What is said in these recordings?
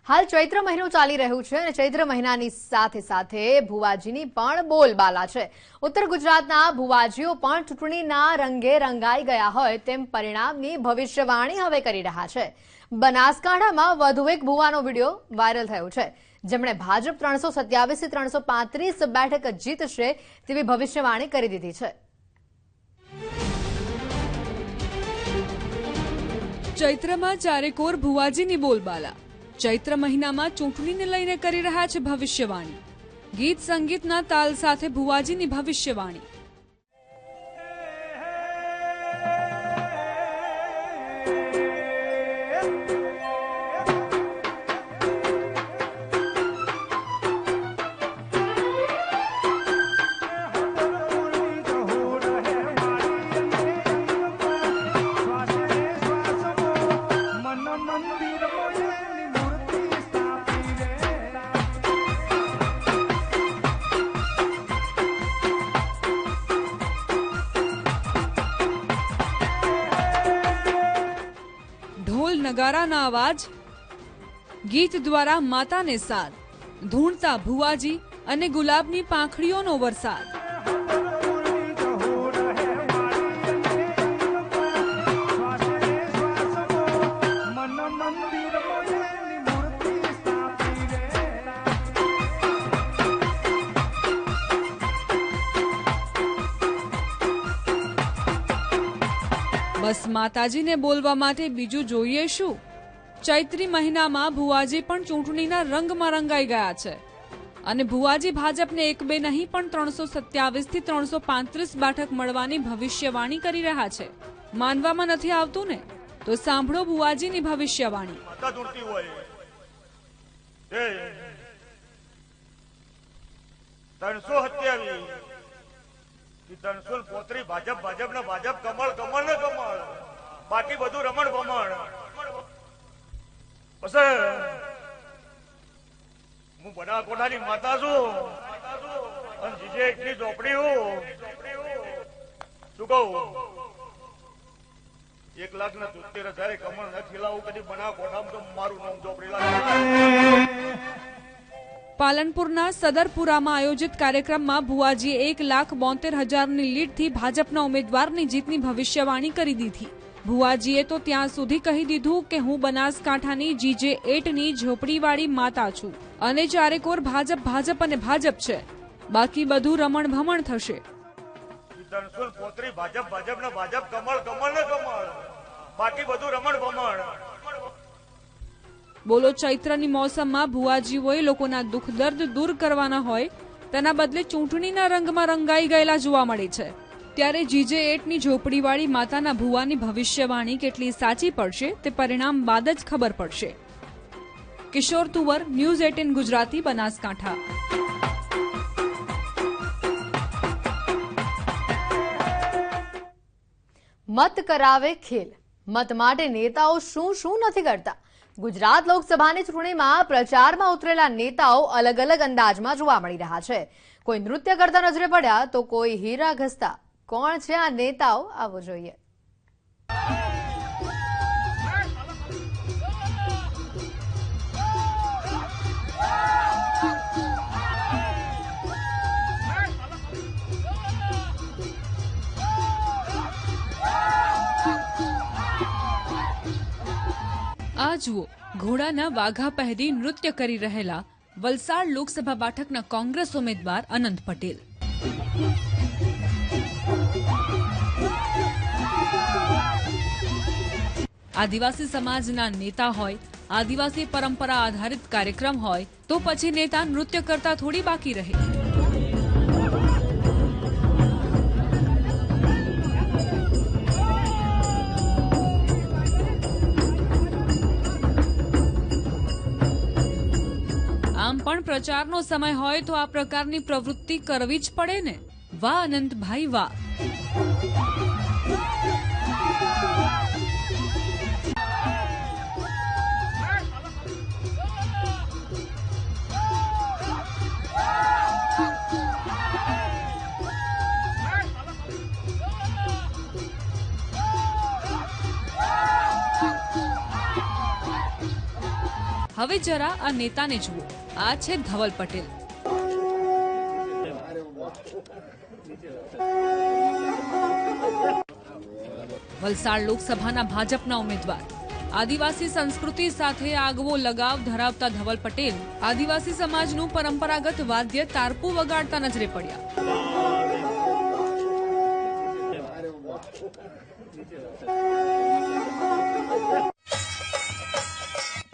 હાલ ચૈત્ર મહિનો ચાલી રહ્યો છે અને ચૈત્ર મહિનાની સાથે સાથે ભુવાજીની પણ બોલબાલા છે। ઉત્તર ગુજરાતના ભુવાજીઓ પણ ચૂંટણીના રંગે રંગાઈ ગયા હોય તેમ પરિણામની ભવિષ્યવાણી હવે કરી રહ્યા છે। બનાસકાંઠામાં વધુ એક ભુવાનો વિડીયો વાયરલ થયો છે, જેમણે ભાજપ 327 થી 335 બેઠક જીતશે તેવી ભવિષ્યવાણી કરી દીધી છે। ચૈત્રમાં ચારેકોર ભુવાજીની બોલબાલા। ચૈત્ર મહિનામાં ચૂંટણીને લઈને કરી રહ્યા છે ભવિષ્યવાણી। ગીત સંગીતના તાલ સાથે ભુવાજીની ભવિષ્યવાણી। ઢોલ નગારાના અવાજ, ગીત દ્વારા માતાને સાદ, ધૂણતા ભુવાજી અને ગુલાબની પાંખડીઓનો વરસાદ। બસ માતાજીને બોલવા માટે બીજું જોઈએ શું? ચૈત્રી મહિનામાં ભુવાજી પણ ચૂંટણીના રંગમાં રંગાઈ ગયા છે અને ભુવાજી ભાજપને 1-2 નહીં પણ 327 થી 335 બેઠક મળવાની ભવિષ્યવાણી કરી રહ્યા છે। માનવામાં નથી આવતું ને? તો સાંભળો ભુવાજીની ભવિષ્યવાણી। માતા દોડતી હોય એ 327 335 ભાજપ ભાજપ ને ભાજપ, કમળ કમળ ને કમળ, બાકી બધું રમણ ભમણ। પછી હું બનાસકાંઠાની માતા છું અને જીજે એકની ઝોપડી હું શું કહું 1,73,000 કમળ ન ખીલાવું કદી બનાસકાંઠામાં તો મારું નામ ઝોપડી લાગે। પાલનપુરના સદરપુરામાં આયોજિત કાર્યક્રમમાં ભુવાજીએ 1,72,000ની લીડથી ભાજપના ઉમેદવારની જીતની ભવિષ્યવાણી કરી દીધી। ભુવાજીએ તો ત્યાં સુધી કહી દીધું કે હું બનાસકાંઠાની GJ8ની ઝોપડીવાળી માતા છું અને ચારેકોર ભાજપ ભાજપ અને ભાજપ છે, બાકી બધું રમણ ભમણ થશે। 335 ભાજપ ભાજપ ને ભાજપ, કમળ કમળ ને કમળ, બાકી બધું રમણ ભમણ। બોલો, ચૈત્રની મોસમમાં ભુવાજીઓએ લોકોના દુઃખ દર્દ દૂર કરવાના હોય તેના બદલે ચૂંટણીના રંગમાં રંગાઈ ગયેલા જોવા મળે છે। ત્યારે GJ8ની ઝોપડીવાળી માતાના ભુવાની ભવિષ્યવાણી કેટલી સાચી પડશે તે પરિણામ બાદ જ ખબર પડશે। કિશોર તુવર, ન્યૂઝ 18 ગુજરાતી, બનાસકાંઠા। મત કરાવે ખેલ। મત માટે નેતાઓ શું નથી કરતા। ગુજરાત લોકસભાની ચૂંટણીમાં પ્રચારમાં ઉતરેલા નેતાઓ અલગ અલગ અંદાજમાં જોવા મળી રહ્યા છે। કોઈ નૃત્ય કરતા નજરે પડ્યા તો કોઈ હીરા ઘસતા। કોણ છે આ નેતાઓ? આવો જોઈએ। આ જુઓ, ઘોડાના વાઘા પહેરી નૃત્ય કરી રહેલા વલસાડ લોકસભા બેઠકના કોંગ્રેસ ઉમેદવાર અનંત પટેલ। આદિવાસી સમાજના નેતા હોય, આદિવાસી પરંપરા આધારિત કાર્યક્રમ હોય તો પછી નેતા નૃત્ય કરતા થોડી બાકી રહે। આમ પણ પ્રચારનો સમય હોય તો આ પ્રકારની પ્રવૃત્તિ કરવી જ પડે ને। વાહ અનંતભાઈ વાહ। હવે જરા આ નેતાને જુઓ, આ છે ધવલ પટેલ. વલસાડ લોકસભાના ભાજપના ઉમેદવાર. આદિવાસી સંસ્કૃતિ સાથે આગવો લગાવ ધરાવતા ધવલ પટેલ આદિવાસી સમાજનું પરંપરાગત વાદ્ય તારપુ વગાડતા નજરે પડ્યા.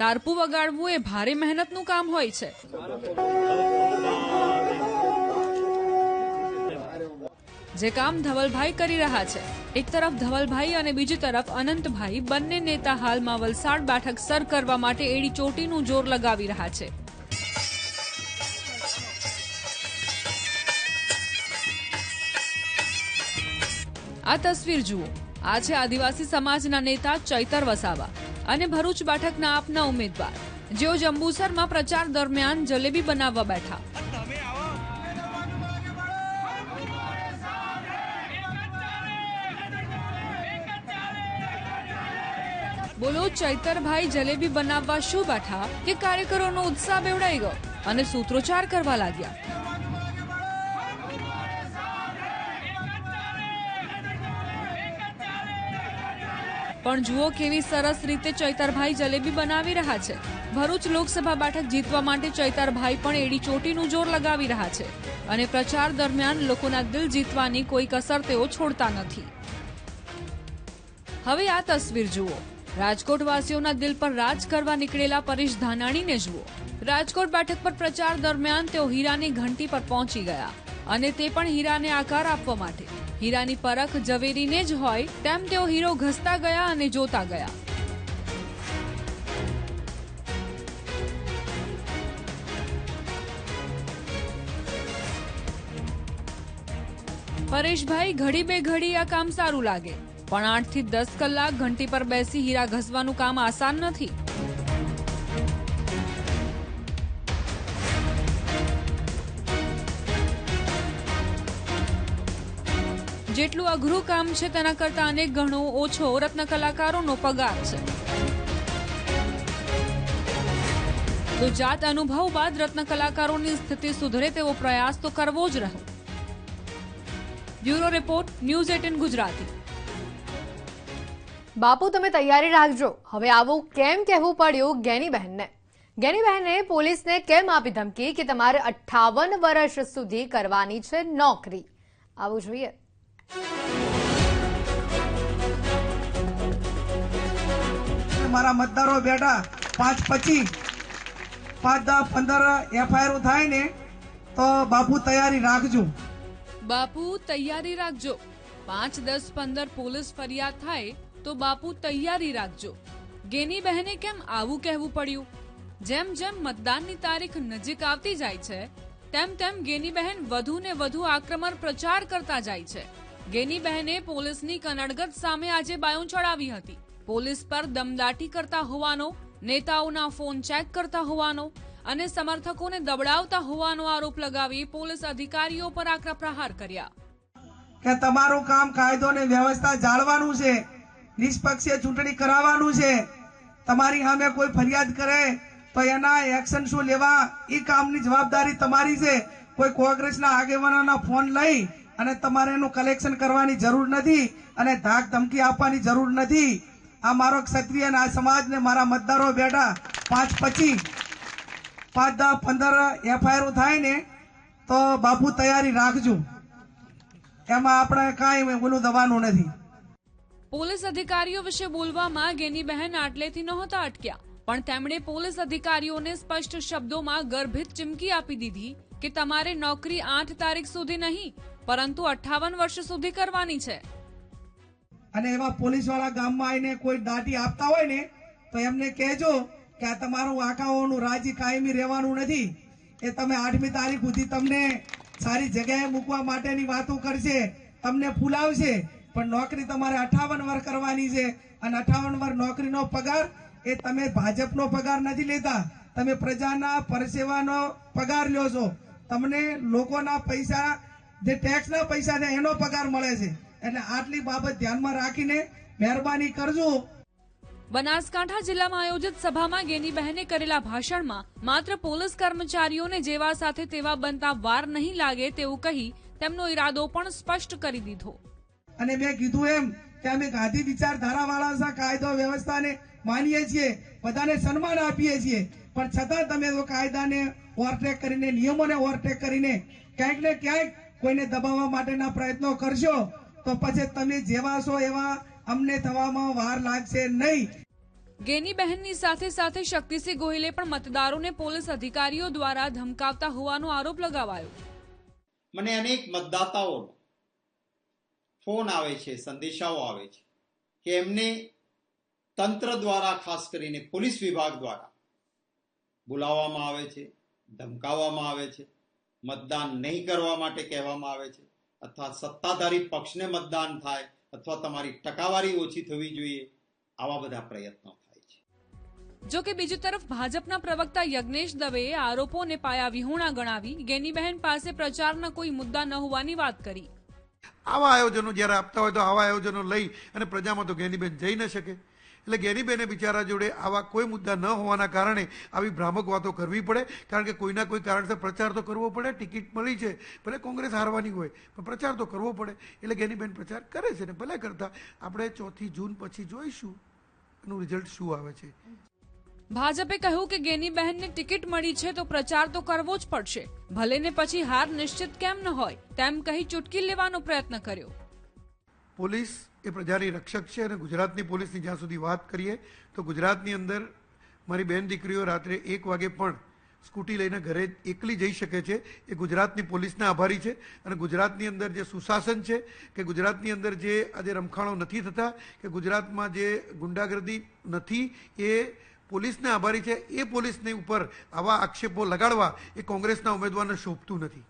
તારપુ વગાડવું એ ભારે મહેનતનું કામ હોય છે. જે કામ ધવલભાઈ કરી રહ્યા છે. એક તરફ ધવલભાઈ અને બીજી તરફ અનંતભાઈ બંને નેતા હાલમાં વલસાડ બેઠક સર કરવા માટે એડી ચોટીનું જોર લગાવી રહ્યા છે. આ તસવીર જુઓ, આ છે આદિવાસી સમાજના નેતા ચૈતર વસાવા અને ભરૂચ બેઠકના આપના ઉમેદવાર, જેઓ જંબુસરમાં પ્રચાર દરમિયાન જલેબી બનાવવા બેઠા. બોલો, ચૈતરભાઈ જલેબી બનાવવા શું બેઠા કે કાર્યકરોનો ઉત્સાહ બેવડાઈ ગયો અને સૂત્રોચ્ચાર કરવા લાગ્યા. પણ જુઓ કેવી સરસ રીતે ચૈતરભાઈ જલેબી બનાવી રહ્યા છે. ભરૂચ લોકસભા બેઠક જીતવા માટે ચૈતરભાઈ પણ એડી ચોટીનું જોર લગાવી રહ્યા છે અને પ્રચાર દરમિયાન લોકોના દિલ જીતવાની કોઈ કસર તેઓ છોડતા નથી. હવે આ તસવીર જુઓ, રાજકોટ વાસીઓના દિલ પર રાજ કરવા નીકળેલા પરેશ ધાનાણીને જુઓ. રાજકોટ બેઠક પર પ્રચાર દરમિયાન તેઓ હીરાની ઘંટી પર પહોંચી ગયા અને તે પણ હીરાને આકાર આપવા માટે. હીરાની પરખ ઝવેરીને જ હોય તેમ તેઓ હીરો ઘસતા ગયા અને જોતા ગયા. પરેશભાઈ ઘડી બે ઘડી આ કામ સારું લાગે, પણ 8 થી 10 કલાક ઘંટી પર બેસી હીરા ઘસવાનું કામ આસાન નથી. જેટલું અઘરું કામ છે તેના કરતા અનેક ગણો ઓછો રત્ન કલાકારોનો પગાર છે. તો જાત અનુભવ બાદ રત્ન કલાકારોની સ્થિતિ સુધરે તેવો પ્રયાસ તો કરવો જ રહ્યો. Bureau report, news 18 Gujarati. બાપુ, તમે તૈયારી રાખજો. હવે આવું કેમ કહેવું પડ્યું ગેનીબહેનને? ગેનીબહેને પોલીસને કેમ આપી ધમકી કે તમારે 58 વર્ષ સુધી કરવાની છે નોકરી? આવું જોઈએ. મારા મતદારો બેઠા 5-25 5-10-15 એફઆઈઆર થાય ને તો બાપુ તૈયારી રાખજો. બાપુ તૈયારી રાખજો. 5-10-15 પોલીસ ફરિયાદ થાય તો બાપુ તૈયારી રાખજો. ગેની બહેને કેમ આવું કહેવું પડ્યું? જેમ જેમ મતદાનની તારીખ નજીક આવતી જાય છે તેમ તેમ ગેની બહેન વધુ ને વધુ આક્રમક પ્રચાર કરતા જાય છે. ગેની બહેને પોલીસની કનડગત સામે આજે બાયું ચડાવી હતી. પોલીસ પર દમદાટી કરતા હોવાનો, નેતાઓના ફોન ચેક કરતા હોવાનો અને સમર્થકોને દબડાવતા હોવાનો આરોપ લગાવી પોલીસ અધિકારીઓ પર આકરા પ્રહાર કર્યા. કે તમારું કામ કાયદો અને વ્યવસ્થા જાળવાનું છે, નિષ્પક્ષીય ચૂંટણી કરાવવાનું છે. તમારી સામે કોઈ ફરિયાદ કરે તો એના એક્શન શું લેવા એ કામની જવાબદારી તમારી છે. કોઈ કોંગ્રેસના આગેવાનોના ફોન લઈ અને તમારે એનું કલેક્શન કરવાની જરૂર નથી અને ધાક ધમકી આપવાની જરૂર નથી. આ મારો ક્ષત્રિય અને આ સમાજને મારા મતદારો બેઠા 5-25 5-10-15 એફઆઈઆર થાય ને તો બાપુ તૈયારી રાખજો. એમાં આપણે કાંઈ ઓલું દવાનું નથી. પોલીસ અધિકારીઓ વિશે બોલવામાં ગેની બહેન આટલેથી નહોતા અટક્યા, પણ તેમણે પોલીસ અધિકારીઓને સ્પષ્ટ શબ્દોમાં ગર્ભિત ચીમકી આપી દીધી કે તમારે નોકરી 8 તારીખ સુધી નહીં પરંતુ 58 વર્ષ સુધી કરવાની છે. અને એવા પોલીસ વાળા ગામમાં આવીને કોઈ દાટી આપતા હોય ને તો એમને કહેજો કે આ તમારું આખાઓનું રાજી કાયમી રહેવાનું નથી. એ તમે 8મી તારીખ સુધી તમને સારી જગ્યાએ મૂકવા માટેની વાતો કરશે, તમને ફૂલાવશે, પણ નોકરી તમારે 58 વર્ષ કરવાની છે. અને 58 વર્ષ નોકરીનો પગાર એ તમે ભાજપનો પગાર નથી લેતા, તમે પ્રજાના પરસેવાનો પગાર લ્યો છો. તમને લોકોના પૈસા, જે ટેક્સના પૈસા છે એનો પગાર મળે છે. એટલે આટલી બાબત ધ્યાનમાં રાખીને મહેરબાની કરજો. બનાસકાંઠા જિલ્લામાં આયોજિત સભામાં ગેનીબહેને કરેલા ભાષણમાં માત્ર પોલીસ કર્મચારીઓને જેવા સાથે તેવા બનતા વાર નહીં લાગે તેવું કહી તેમનો ઈરાદો પણ સ્પષ્ટ કરી દીધો. અને મેં કીધું એમ કે અમે ગાંધી વિચારધારાવાળા કાયદો વ્યવસ્થાને માનીએ છીએ, બધાને સન્માન આપીએ છીએ, પણ છતાં તમે તો કાયદાને ઓવરટેક કરીને, નિયમોને ઓવરટેક કરીને ક્યાંક ને ક્યાંક કોઈને દબાવવા માટેના પ્રયત્નો કરશો તો પછી તમે જેવા છો એવા અમને થવામાં વાર લાગશે નહીં. ગેનીબહેનની સાથે સાથે શક્તિસિંહ ગોહિલે પણ મતદારોને પોલીસ અધિકારીઓ દ્વારા ધમકાવતા હોવાનો આરોપ લગાવાયો. મને અનેક મતદાતાઓ ફોન આવે છે, સંદેશાઓ આવે છે કે એમને તંત્ર દ્વારા, ખાસ કરીને પોલીસ વિભાગ દ્વારા બોલાવવામાં આવે છે, ધમકાવવામાં આવે છે, મતદાન નહીં કરવા માટે કહેવામાં આવે છે, અથવા સત્તાધારી પક્ષને મતદાન થાય અથવા તમારી ટકાવારી ઓછી થવી જોઈએ, આવા બધા પ્રયત્નો થાય છે. જો કે બીજી તરફ ભાજપના પ્રવક્તા યજ્ઞેશ દવેએ આરોપોને પાયા વિહોણા ગણાવી ગેનીબહેન પાસે પ્રચારના કોઈ મુદ્દા ન હોવાની વાત કરી. આવા આયોજનો જ્યારે આપતા હોય તો આવા આયોજનો લઈ અને પ્રજામાં તો ગેનીબેન જઈ ન શકે. એટલે ગેનીબેને બિચારા જોડે આવા કોઈ મુદ્દા ન હોવાના કારણે આવી ભ્રામક વાતો કરવી પડે, કારણ કે કોઈના કોઈ કારણસર પ્રચાર તો કરવો પડે. ટિકિટ મળી છે, ભલે કોંગ્રેસ હારવાની હોય પણ પ્રચાર તો કરવો પડે. એટલે ગેનીબેન પ્રચાર કરે છે ને ભલે કરતા. આપણે 4 જૂન પછી જોઈશું એનું રિઝલ્ટ શું આવે છે. ભાજપે કહ્યું કે ગેનીબહેનને ટિકિટ મળી છે તો પ્રચાર તો કરવો જ પડશે, ભલે ને પછી હાર નિશ્ચિત કેમ ન હોય તેમ કહી ચૂટકી લેવાનો પ્રયત્ન કર્યો. પોલીસ એ પ્રજાની રક્ષક છે અને ગુજરાતની પોલીસની જ્યાં સુધી વાત કરીએ તો ગુજરાતની અંદર મારી બેન દીકરીઓ રાત્રે 1 વાગે પણ સ્કૂટી લઈને ઘરે એકલી જઈ શકે છે. એ ગુજરાતની પોલીસના આભારી છે. અને ગુજરાતની અંદર જે સુશાસન છે, કે ગુજરાતની અંદર જે આજે રમખાણો નથી થતા, કે ગુજરાતમાં જે ગુંડાગર્દી નથી, એ પોલીસને આભારી છે. એ પોલીસની ઉપર આવા આક્ષેપો લગાડવા એ કોંગ્રેસના ઉમેદવારને શોભતું નથી.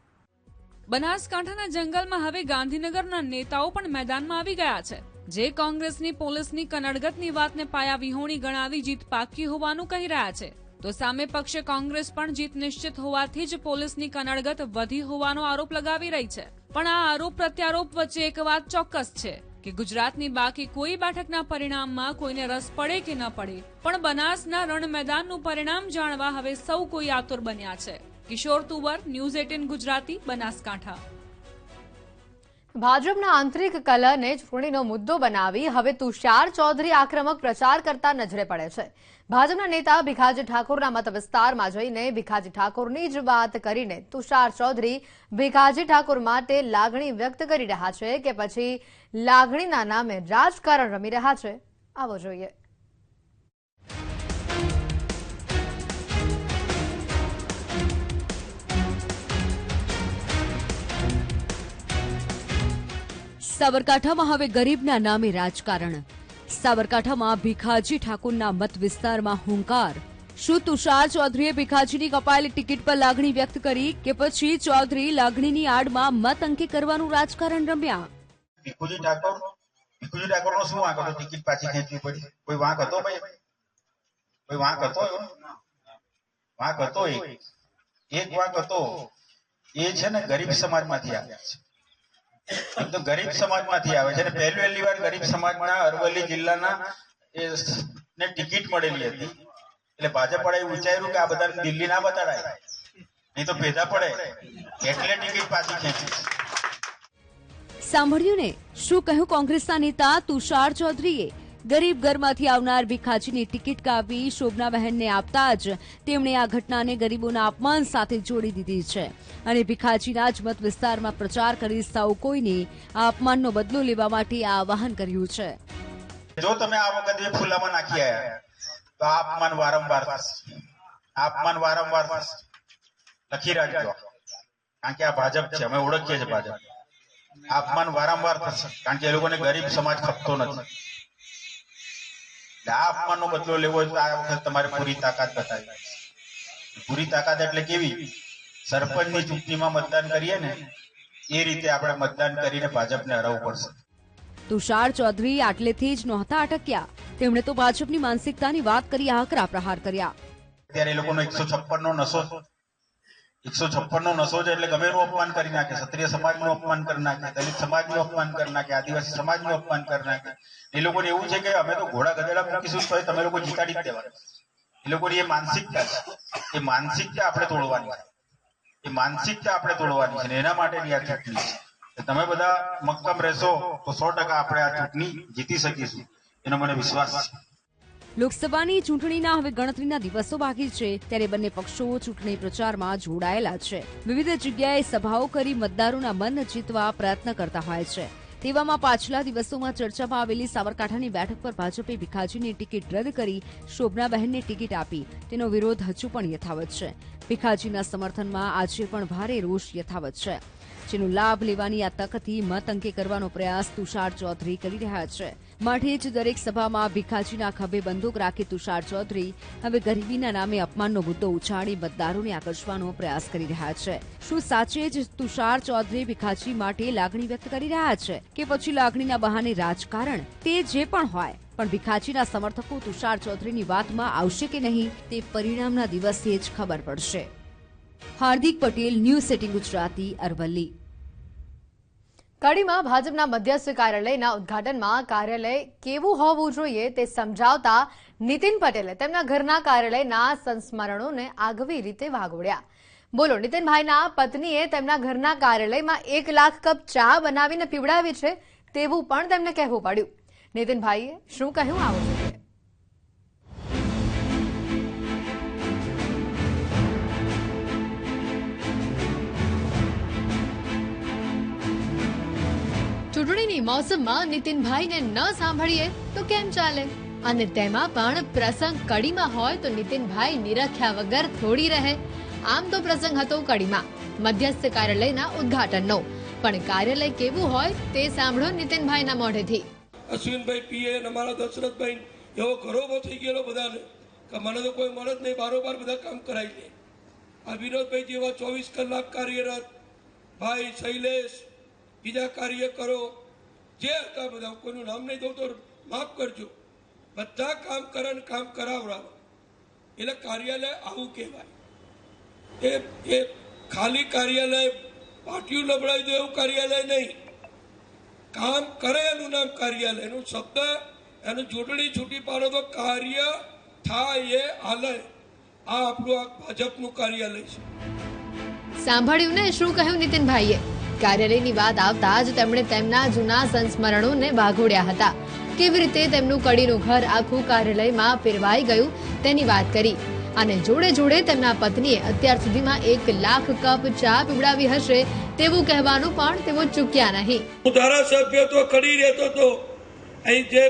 બનાસકાંઠાના જંગલમાં હવે ગાંધીનગરના નેતાઓ પણ મેદાનમાં આવી ગયા છે, જે કોંગ્રેસની પોલીસની કનડગતની વાતને પાયા વિહોણી ગણાવી જીત પાકી હોવાનું કહી રહ્યા છે. તો સામે પક્ષે કોંગ્રેસ પણ જીત નિશ્ચિત હોવાથી જ પોલીસની કનડગત વધી હોવાનો આરોપ લગાવી રહી છે. પણ આ આરોપ પ્રત્યારોપ વચ્ચે એક વાત ચોક્કસ છે કે ગુજરાતની બાકી કોઈ બેઠકના પરિણામમાં કોઈને રસ પડે કે ન પડે, પણ બનાસના રણ મેદાનનું પરિણામ જાણવા હવે સૌ કોઈ આતુર બન્યા છે. કિશોર તુવર, ન્યૂઝ 18 ગુજરાતી, બનાસકાંઠા. ભાજપના આંતરિક કલહને ચૂંટણીનો મુદ્દો બનાવી હવે તુષાર ચૌધરી આક્રમક પ્રચાર કરતા નજરે પડે છે. ભાજપના નેતા ભીખાજી ઠાકોરના મત વિસ્તારમાં જઈને ભીખાજી ઠાકોરની જ વાત કરીને તુષાર ચૌધરી ભીખાજી ઠાકોર માટે લાગણી વ્યક્ત કરી રહ્યા છે કે પછી લાગણીના નામે રાજકારણ રમી રહ્યા છે? આવો જોઈએ. સાબરકાંઠામાં હવે ગરીબના નામે રાજકારણ. સાબરકાંઠામાં ભીખાજી ઠાકોરના મત વિસ્તારમાં હુંકાર. શું તુષાર ચૌધરીએ ભીખાજીની કપાયેલી ટિકિટ પર લાગણી વ્યક્ત કરી કે પછી ચૌધરી લાગણીની આડમાં મત અંકી કરવાનું રાજકારણ રમ્યા? ભીખુજી ઠાકોરનો શું વાંક હતો? ટિકિટ પાછી ખેંચવી પડી. કોઈ વાંક હતો ભાઈ? કોઈ વાંક હતો? વાંક હતો. એક વાંક હતો. એ છે ને ગરીબ સમાજમાંથી આવ્યા છે. તો ગરીબ સમાજમાંથી આવે છે. પહેલી વાર ગરીબ સમાજના અરવલ્લી જિલ્લાના ને ટિકિટ મળેલી હતી. એટલે ભાજપ વાળાએ વિચાર્યું કે આ બધા દિલ્હી ના બતાડાય, નહીં તો ભેદા પડે, એટલે ટિકિટ પાછી ખેંચી. સાંભળ્યું ને શું કહ્યું કોંગ્રેસના નેતા તુષાર ચૌધરીએ? ગરીબ ઘરમાંથી આવનાર ભીખાજીની ટિકિટ કાપી શોભનાબહેનને આપતા જ તેમણે આ ઘટનાને ગરીબોના અપમાન સાથે જોડી દીધી છે અને ભીખાજીના જ મત વિસ્તારમાં પ્રચાર કરી સૌ કોઈને આ અપમાનનો બદલો લેવા માટે આ આહવાન કર્યું છે. જો તમે આ વખતે ફૂલામાં નાખી આવ્યા તો આ અપમાન વારંવાર થશે. આ અપમાન વારંવાર થશે. લખી રાખજો, કારણ કે આ ભાજપ છે, અમે ઓળખીએ છીએ ભાજપ. આ અપમાન વારંવાર થશે, કારણ કે એ લોકોને ગરીબ સમાજ ખપતો નથી. આ અપમાનનો બદલો લેવો હોય તો આ વખત તમારે પૂરી તાકાત બતાવી. પૂરી તાકાત એટલે કેવી? સરપંચની ચૂંટણીમાં મતદાન કરીએ ને એ રીતે આપણે મતદાન કરીને ભાજપને હરાવવું પડશે. તુષાર ચૌધરી આટલેથી જ નહોતા અટક્યા. તેમણે તો ભાજપની માનસિકતાની વાત કરી આકરા પ્રહાર કર્યા. અત્યારે એ લોકોનો 156 નો નશો 156 નશો છે એટલે ગમે એનું અપમાન કરી નાખે, ક્ષત્રિય સમાજનું અપમાન કરી નાખે, દલિત સમાજનું અપમાન કરી નાખે, આદિવાસી સમાજનું અપમાન કરી નાખે. એ લોકોને એવું છે કે અમે તો ઘોડા ગધેડા મૂકીશું તો તમે લોકો જીતાડી જ દેવાના. એ લોકોની એ માનસિકતા છે, એ માનસિકતા આપણે તોડવાની છે, એ માનસિકતા આપણે તોડવાની છે. એના માટેની આ ચૂંટણી છે. તમે બધા મક્કમ રહેશો તો 100% આપણે આ ચૂંટણી જીતી શકીશું, એનો મને વિશ્વાસ છે. લોકસભાની ચૂંટણીના હવે ગણતરીના દિવસો બાકી છે, ત્યારે બંને પક્ષો ચૂંટણી પ્રચારમાં જોડાયેલા છે. વિવિધ જગ્યાએ સભાઓ કરી મતદારોના મન જીતવા પ્રયત્ન કરતા હોય છે. તેવામાં પાછલા દિવસોમાં ચર્ચામાં આવેલી સાબરકાંઠાની બેઠક પર ભાજપે ભીખાજીની ટિકિટ રદ કરી શોભનાબહેનને ટિકિટ આપી. તેનો વિરોધ હજુ પણ યથાવત છે. ભીખાજીના સમર્થનમાં આજે પણ ભારે રોષ યથાવત છે, જેનો લાભ લેવાની આ તકથી મત અંકે કરવાનો પ્રયાસ તુષાર ચૌધરી કરી રહ્યા છે. માટે જ દરેક સભામાં ભીખાજીના ખભે બંદૂક રાખી તુષાર ચૌધરી હવે ગરીબીના નામે અપમાનનો મુદ્દો ઉછાળી મતદારોને આકર્ષવાનો પ્રયાસ કરી રહ્યા છે. શું સાચે જ તુષાર ચૌધરી ભીખાજી માટે લાગણી વ્યક્ત કરી રહ્યા છે કે પછી લાગણીના બહાને રાજકારણ? તે જે પણ હોય, પણ ભીખાજીના સમર્થકો તુષાર ચૌધરીની વાતમાં આવશે કે નહીં તે પરિણામના દિવસે જ ખબર પડશે. હાર્દિક પટેલ, ન્યૂઝ 18 ગુજરાતી, અરવલ્લી. કડીમાં ભાજપના મધ્યસ્થ કાર્યાલયના ઉદ્ઘાટનમાં કાર્યાલય કેવું હોવું જોઈએ તે સમજાવતા નીતિન પટેલે તેમના ઘરના કાર્યાલયના સંસ્મરણોને આગવી રીતે વાગોળ્યા. બોલો, નીતિનભાઈના પત્નીએ તેમના ઘરના કાર્યાલયમાં 1 લાખ કપ ચા બનાવીને પીવડાવી છે તેવું પણ તેમને કહેવું પડ્યું. નીતિનભાઈએ શું કહ્યું આવો જોઈએ. ચૂંટણીની મોસમમાં નીતિનભાઈને ન સાંભળીએ તો કેમ ચાલે? અને તેમાં પણ પ્રસંગ કડીમાં હોય તો નીતિનભાઈ નિરખ્યા વગર થોડી રહે. આમ તો પ્રસંગ હતો કડીમાં મધ્યસ્થ કાર્યાલયના ઉદ્ઘાટનનો, પણ કાર્યાલય કેવું હોય તે સાંભળો નીતિનભાઈના મોઢેથી. અશ્વિનભાઈ પીએ અને અમારા દશરથભાઈ એવો ઘરોબો થઈ ગયેલો બધાને કે મને તો કોઈ મળે જ નહીં, બારોબાર બધા કામ કરાવી લે. આ વિનોદભાઈ જેવા 24 કલાક કાર્યરત ભાઈ, શૈલેષ, બીજા કાર્યકરો જે હતા બધા, કોઈનું નામ નહીં દઉં તો માફ કરજો, બધા કામ કરે ને કામ કરાવડાવે. એટલે કાર્યાલય આવું કહેવાય. એ ખાલી કાર્યાલય પાટિયું લબડાવી દો એવું કાર્યાલય નહીં. કામ કરે એનું નામ કાર્યાલય. એનું શબ્દ એનું જોડણી છૂટી પાડો તો કાર્ય થાય એ આલય. આ આપણું આ ભાજપનું કાર્યાલય છે. સાંભળ્યું ને શું કહ્યું નીતિનભાઈએ? કાર્યાલયની વાત આવતા જ તેમણે તેમના જૂના સંસ્મરણોને વાઘોડ્યા હતા. કેવી રીતે તેમનું કડીનું ઘર આખું કાર્યાલયમાં ફેરવાઈ ગયું તેની વાત કરી. અને જોડે જોડે તેમના પત્નીએ અત્યાર સુધીમાં 1 લાખ કપ ચા પીવડાવી હશે તેવું કહેવાનું પણ તેઓ ચૂક્યા નહીં. હું ધારાસભ્ય તો કડી રહેતો હતો. અહીં જે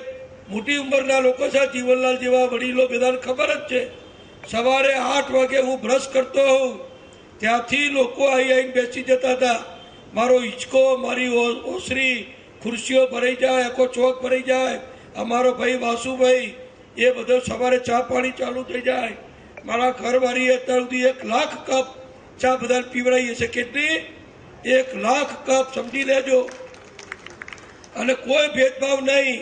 મોટી ઉંમરના લોકો છે, જીવનલાલ જેવા વડીલો, બધાને ખબર જ છે. સવારે 8 વાગે હું બ્રશ કરતો હોઉં ત્યાંથી લોકો અહીં આવીને બેસી જતા હતા. મારો હિંચકો, મારી ઓસરી, ખુરશીઓ ભરાઈ જાય, આખો ચોક ભરાઈ જાય. અમારો ભાઈ વાસુભાઈ એ બધો સવારે ચા પાણી ચાલુ થઈ જાય. મારા ઘરવાળીએ અત્યાર સુધી 1 લાખ કપ ચા બધા પીવડાવી હશે. કેટલી? 1 લાખ કપ, સમજી લેજો. અને કોઈ ભેદભાવ નહીં.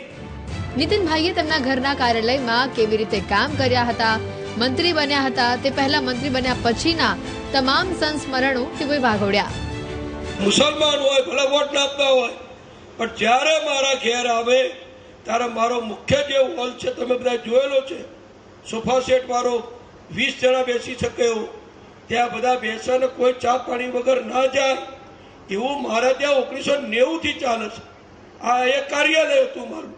નીતિનભાઈએ તેમના ઘરના કાર્યાલયમાં કેવી રીતે કામ કર્યા હતા, મંત્રી બન્યા હતા, તે પહેલા મંત્રી બન્યા પછીના તમામ સંસ્મરણો તેઓએ વાગોડ્યા. મુસલમાન હોય ભલે વોટ ના આપતા હોય, પણ જ્યારે મારા ઘેર આવે ત્યારે મારો મુખ્ય જે હોલ છે તમે બધા જોયેલો છે, સોફા સેટ મારો 20 જણા બેસી શકે એવું, ત્યાં બધા બેસે ને કોઈ ચા પાણી વગર ના જાય એવું મારા ત્યાં 1990 થી ચાલે છે. આ એક કાર્યાલય હતું મારું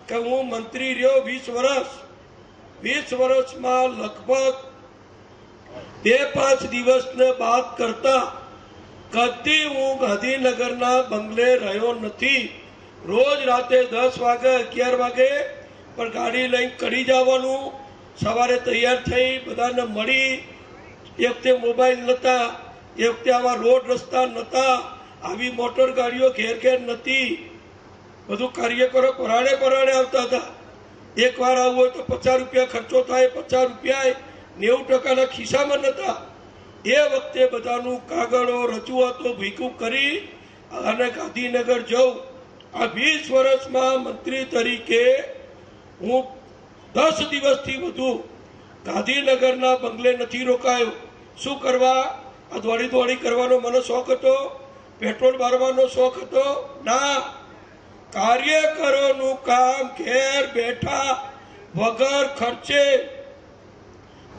કે હું મંત્રી રહ્યો 20 વર્ષ. 20 વર્ષમાં લગભગ 2-5 દિવસને બાદ કરતા કદી હું ગાંધીનગરના બંગલે રહ્યો નથી. રોજ રાતે 10 વાગે 11 વાગે પણ ગાડી લઈને કડી જવાનું. સવારે તૈયાર થઈ બધાને મળી. એ વખતે મોબાઈલ નહોતા, એ વખતે આવા રોડ રસ્તા નહોતા, આવી મોટર ગાડીઓ ઘેર ઘેર નથી. બધું કાર્યકરો પરાણે આવતા હતા. એકવાર આવવું હોય તો 50 રૂપિયા ખર્ચો થાય, 50 રૂપિયા 90% ખિસ્સામાં નહોતા. એ વખતે બધાનું કાગળો, રજૂઆતો ભેગું કરી અને ગાંધીનગર જવું. આ 20 વર્ષમાં મંત્રી તરીકે હું 10 દિવસથી વધુ ગાંધીનગરના બંગલે નથી રોકાયો. શું કરવા? આ દોડી દોડી કરવાનો મને શોખ હતો, પેટ્રોલ મારવાનો શોખ હતો? ના, કાર્યકરોનું કામ ઘેર બેઠા વગર ખર્ચે,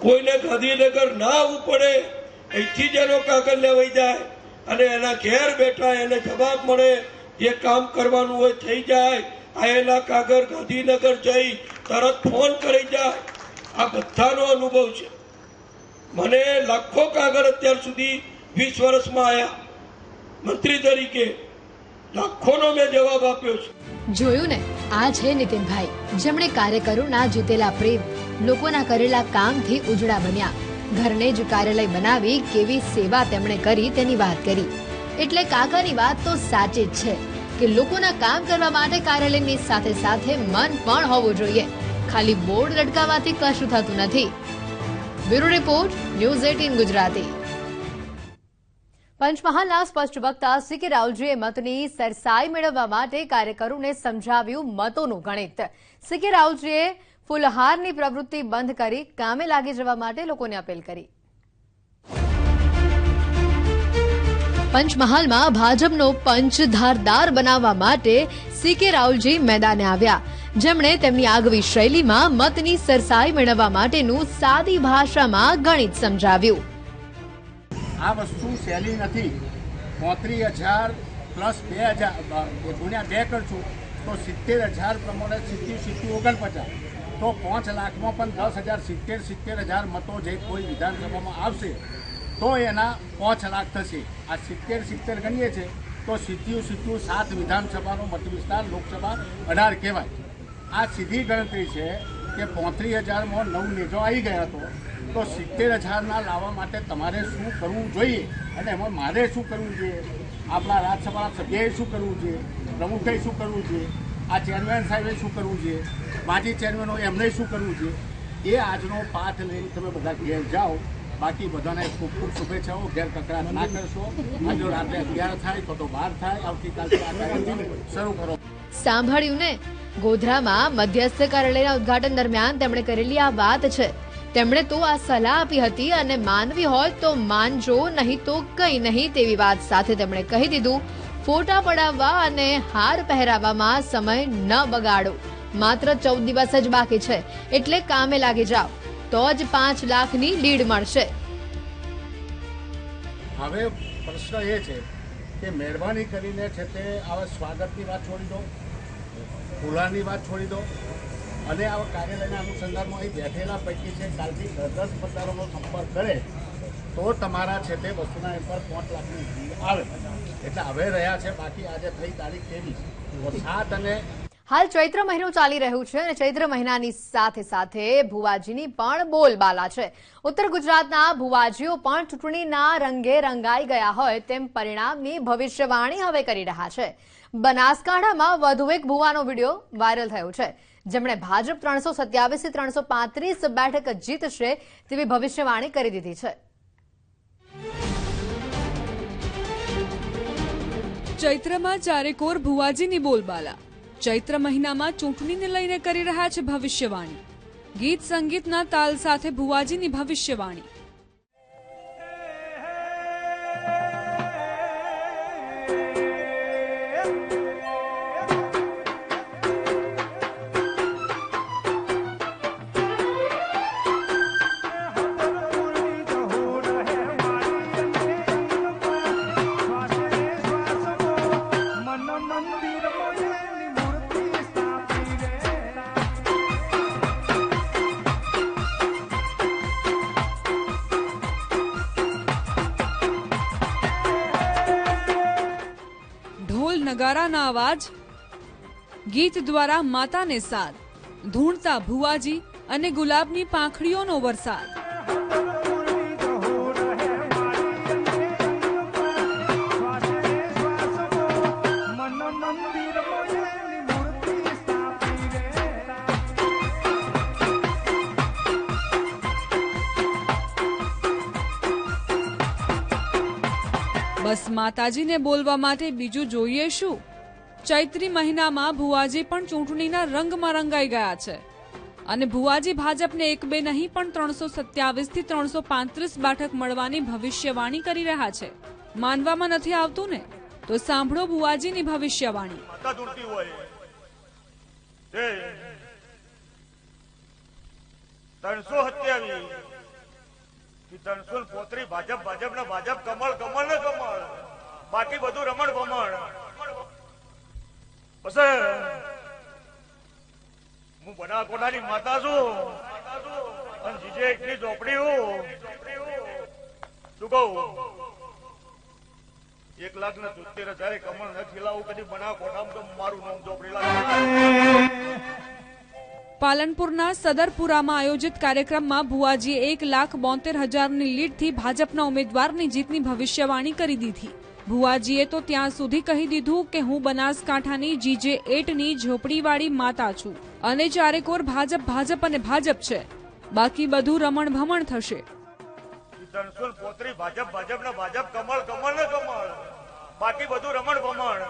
કોઈને ગાંધીનગર ના આવવું પડે, અહીંથી જ એનો કાગળ લેવાઈ જાય અને એના ઘેર બેઠા એને જવાબ મળે, જે કામ કરવાનું હોય થઈ જાય, આયેલા કાગળ ગાંધીનગર જઈ તરત ફોન કરી જાય. આ બધાનો અનુભવ છે. મને લાખો કાગળ અત્યાર સુધી 20 વર્ષમાં આવ્યા. મંત્રી તરીકે લાખોનો મેં જવાબ આપ્યો છે. જોયું ને, આ છે નીતિનભાઈ, જેમણે કાર્યકરોના જીતેલા પ્રેમ, લોકોના કરેલા કામથી ઉજળા બન્યા. ઘરને જ કાર્યાલય બનાવી કેવી સેવા તેમણે કરી તેની વાત કરી. એટલે કાકાની વાત તો સાચી જ છે કે લોકોના કામ કરવા માટે કાર્યાલયની સાથે સાથે મન પણ હોવું જોઈએ. ખાલી બોર્ડ લટકાવવાથી કશું થતું નથી. Bureau report, news 18 Gujarati. પંચમહાલના સ્પષ્ટ વક્તા સી.કે. રાવલજીએ મતની સરસાઈ મેળવવા માટે કાર્યકરોને સમજાવ્યું મતોનું ગણિત. સી.કે. રાવલજીએ ફુલહારની પ્રવૃત્તિ બંધ કરી કામે લાગી જવા માટે લોકોને અપીલ કરી. પંચમહાલમાં ભાજપનો પંચ ધારદાર બનાવવા માટે સી.કે. રાવલજી મેદાને આવ્યા, જેમણે તેમની આગવી શૈલીમાં મતની સરસાઈ મેળવવા માટેનું સાદી ભાષામાં ગણિત સમજાવ્યું. આ વસ્તુ સહેલી નથી. 35,000 પ્લસ 2,000 ગુણ્યા 2 કરશું તો 70,000 પ્રમાણે 70-49 તો 5 લાખમાં પણ 10,000 70,000 મતો જે કોઈ વિધાનસભામાં આવશે તો એના 5 લાખ થશે. આ 70 ગણીએ છે તો 7 વિધાનસભાનો મત વિસ્તાર લોકસભા 18 કહેવાય. આ સીધી ગણતરી છે કે 35,000માં 9 નેજો આવી ગયા તો 70,000ના લાવવા માટે તમારે શું કરવું જોઈએ અને એમાં મારે શું કરવું જોઈએ, આપણા રાજ્યસભાના સભ્યએ શું કરવું જોઈએ, પ્રમુખે શું કરવું જોઈએ, આ ચેરમેન સાહેબે શું કરવું જોઈએ, માજી ચેરમેનો એમને શું કરવું જોઈએ, એ આજનો પાઠ લઈને તમે બધા ઘેર જાઓ. બાકી બધાને ખૂબ ખૂબ શુભેચ્છાઓ. ઘેર કકડાટ ના કરશો. આજે રાત્રે 11 થાય તો 12 થાય. આવતીકાલથી આ કાર્યક્રમ શરૂ કરો. સાંભળ્યું ને, ગોધરામાં મધ્યસ્થ કાર્યાલયના ઉદઘાટન દરમિયાન તેમણે કરેલી આ વાત છે. તેમણે તો આ સલાહ આપી હતી અને માનવી હોય તો માનજો, નહીં તો કંઈ નહીં તેવી વાત સાથે તેમણે કહી દીધું, ફોટા પડાવવા અને હાર પહેરાવવામાં સમય ન બગાડો. માત્ર 14 દિવસ જ બાકી છે, એટલે કામે લાગી જાઓ, તો જ 5 લાખની લીડ મળશે. હવે પ્રશ્ન એ છે કે મહેરબાની કરીને છે તે આવા સ્વાગતની વાત છોડી દો, ફુલાની વાત છોડી દો અને આવા કાર્યાલયના અનુસંધાનમાં અહીં બેઠેલા પૈકી છે કાલથી 10 પત્રકારોનો સંપર્ક કરે તો તમારા છે તે વસ્તુના એમ પર 5 લાખની લીડ આવે. એટલે હવે રહ્યા છે. બાકી આજે થઈ તારીખ 23 7 અને હાલ ચૈત્ર મહિનો ચાલી રહ્યું છે અને ચૈત્ર મહિનાની સાથે સાથે ભુવાજીની પણ બોલબાલા છે. ઉત્તર ગુજરાતના ભુવાજીઓ પણ ચૂંટણીના રંગે રંગાઈ ગયા હોય તેમ પરિણામની ભવિષ્યવાણી હવે કરી રહ્યા છે. બનાસકાંઠામાં વધુ એક ભુવાનો વિડીયો વાયરલ થયો છે, જેમણે ભાજપ 327 થી 335 બેઠક જીતશે તેવી ભવિષ્યવાણી કરી દીધી છે. ચૈત્રમાં ચારેકોર ભુવાજીની બોલબાલા. ચૈત્ર મહિનામાં ચૂંટણીને લઈને કરી રહ્યા છે ભવિષ્યવાણી. ગીત સંગીતના તાલ સાથે ભુવાજીની ભવિષ્યવાણી. નગારાના અવાજ, ગીત દ્વારા માતાને સાદ, ધૂણતા ભુવાજી અને ગુલાબની પાંખડીઓનો વરસાદ. બસ માતાજીને બોલવા માટે બીજું જોઈએ શું? ચૈત્રી મહિનામાં ભુવાજી પણ ચૂંટણીના રંગમાં રંગાઈ ગયા છે. અને ભુવાજી ભાજપને 1-2 નહીં પણ 327 થી 335 બેઠક મળવાની ભવિષ્યવાણી કરી રહ્યા છે. માનવામાં નથી આવતું ને? તો સાંભળો ભુવાજીની ભવિષ્યવાણી. 335 ભાજપ ને ભાજપ, કમળ કમળ ને કમળ, બાકી બધું રમણ ભમણ. પછી હું બનાસકોઠાની માતા છું અને જીજે એકની ઝોપડી હું. શું કહું? 1,70,000 કમળ ન ખીલાવું કદી બનાસકોઠામાં તો મારું નામ ઝોપડી લાગે. પાલનપુરના સદરપુરામાં આયોજિત કાર્યક્રમમાં ભુવાજીએ 1,72,000ની લીડથી ભાજપના ઉમેદવારની જીતની ભવિષ્યવાણી કરી દીધી. ભુવાજીએ તો ત્યાં સુધી કહી દીધું કે હું બનાસકાંઠાની જીજે 8ની ઝોપડીવાળી માતા છું અને ચારેકોર ભાજપ અને ભાજપ છે, બાકી બધું રમણ ભમણ થશે. 335 ભાજપ ને ભાજપ, કમળ કમળ ને કમળ, બાકી બધું રમણ ભમણ.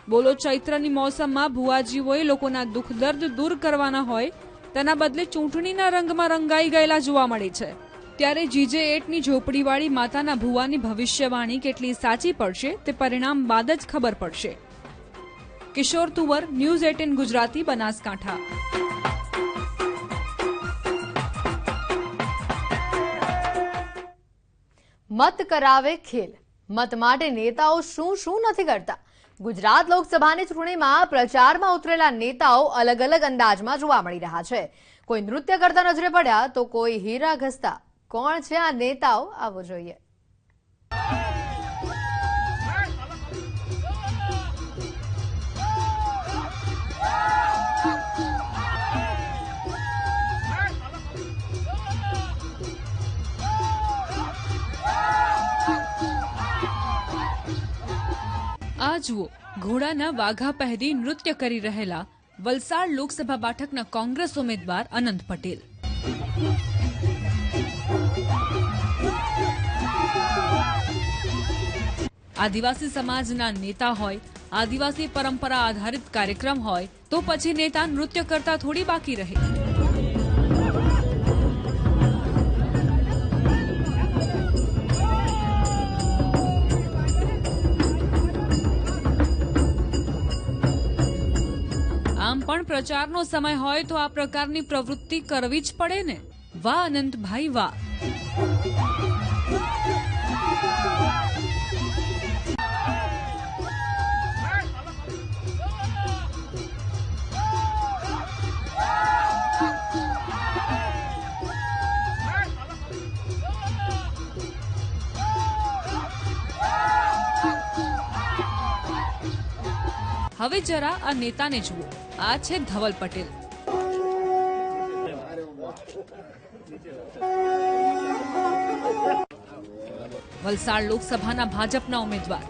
બોલો, ચૈત્રની મોસમમાં ભુવાજીઓએ લોકોના દુઃખ દર્દ દૂર કરવાના હોય તેના બદલે ચૂંટણીના રંગમાં રંગાઈ ગયેલા જોવા મળે છે. ત્યારે જીજે 8ની ઝોપડીવાળી માતાના ભુવાની ભવિષ્યવાણી કેટલી સાચી પડશે તે પરિણામ બાદ જ ખબર પડશે. કિશોર તુવર, ન્યૂઝ 18 ગુજરાતી, બનાસકાંઠા. મત કરાવે ખેલ. મત માટે નેતાઓ શું નથી કરતા. ગુજરાત લોકસભાની ચૂંટણીમાં પ્રચારમાં ઉતરેલા નેતાઓ અલગ અલગ અંદાજમાં જોવા મળી રહ્યા છે. કોઈ નૃત્ય કરતા નજરે પડ્યા તો કોઈ હીરા ઘસતા. કોણ છે આ નેતાઓ? આવો જોઈએ. આ જુઓ, ઘોડાના વાઘા પહેરી નૃત્ય કરી રહેલા વલસાડ લોકસભા બેઠકના કોંગ્રેસ ઉમેદવાર અનંત પટેલ. આદિવાસી સમાજના નેતા હોય, આદિવાસી પરંપરા આધારિત કાર્યક્રમ હોય તો પછી નેતા નૃત્ય કરતા થોડી બાકી રહે. આમ પણ પ્રચારનો સમય હોય તો આ પ્રકારની પ્રવૃત્તિ કરવી જ પડે ને. વાહ અનંતભાઈ વાહ. હવે જરા આ નેતાને જુઓ. આ છે ધવલ પટેલ. વલસાડ લોકસભાના ભાજપના ઉમેદવાર.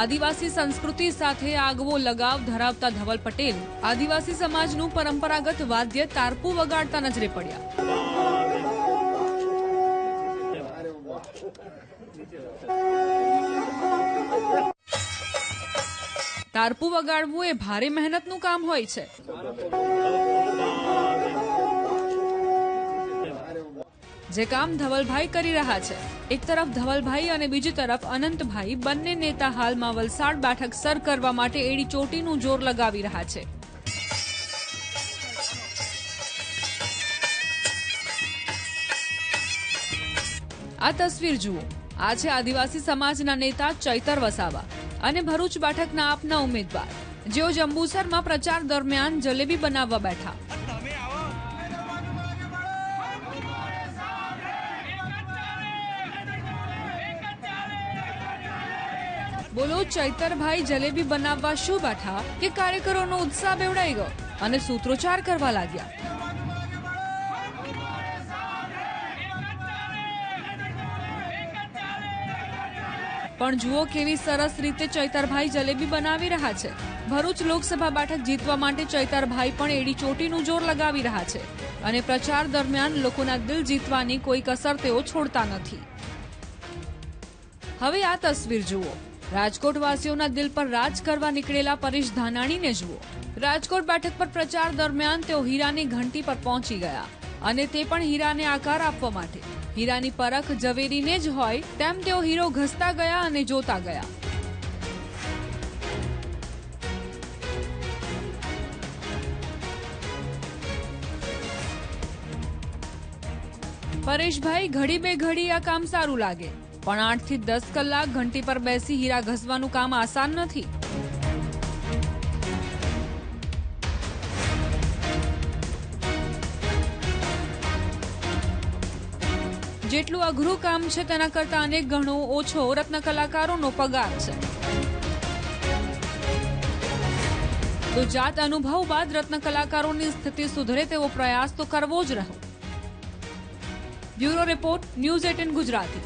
આદિવાસી સંસ્કૃતિ સાથે આગવો લગાવ ધરાવતા ધવલ પટેલ આદિવાસી સમાજનું પરંપરાગત વાદ્ય તારપુ વગાડતા નજરે પડ્યા. તારપુ વગાડવું એ ભારે મહેનતનું કામ હોય છે. જે કામ ધવલભાઈ કરી રહ્યા છે. એક તરફ ધવલભાઈ અને બીજી તરફ અનંતભાઈ બંને નેતા હાલમાં વલસાડ બેઠક સર કરવા માટે એડી ચોટીનું જોર લગાવી રહ્યા છે. આ તસવીર જુઓ. આ છે આદિવાસી સમાજના નેતા ચૈતર વસાવા અને ભરૂચ બેઠકના આપના ઉમેદવાર, જેઓ જંબુસરમાં પ્રચાર દરમિયાન જલેબી બનાવવા બેઠા. બોલો, ચૈતરભાઈ જલેબી બનાવવા શું બેઠા કે કાર્યકરોનો ઉત્સાહ બેવડાઈ ગયો અને સૂત્રોચ્ચાર કરવા લાગ્યા. પણ જુઓ કેવી સરસ રીતે ચૈતરભાઈ જલેબી બનાવી રહ્યા છે. ભરૂચ લોકસભા બેઠક જીતવા માટે ચૈતરભાઈ પણ એડી ચોટીનું જોર લગાવી રહ્યા છે અને પ્રચાર દરમિયાન લોકોના દિલ જીતવાની કોઈ કસર તેઓ છોડતા નથી. હવે આ તસવીર જુઓ. રાજકોટ વાસીઓના દિલ પર રાજ કરવા નીકળેલા પરેશ ધાનાણીને જુઓ. રાજકોટ બેઠક પર પ્રચાર દરમિયાન તેઓ હીરાની ઘંટી પર પહોંચી ગયા અને તે પણ હીરાને આકાર આપવા માટે. હીરાની પરખ ઝવેરીને જ હોય તેમ તેઓ હીરો ઘસતા ગયા અને જોતા ગયા. પરેશભાઈ, ઘડી બે ઘડી આ કામ સારું લાગે, પણ 8 થી 10 કલાક ઘંટી પર બેસી હીરા ઘસવાનું કામ આસાન નથી. જેટલું અઘરું કામ છે તેના કરતા અનેક ગણો ઓછો રત્ન કલાકારોનો પગાર છે. તો જાત અનુભવ બાદ રત્ન કલાકારોની સ્થિતિ સુધરે તેવો પ્રયાસ તો કરવો જ રહ્યો. Bureau report, news 18 Gujarati.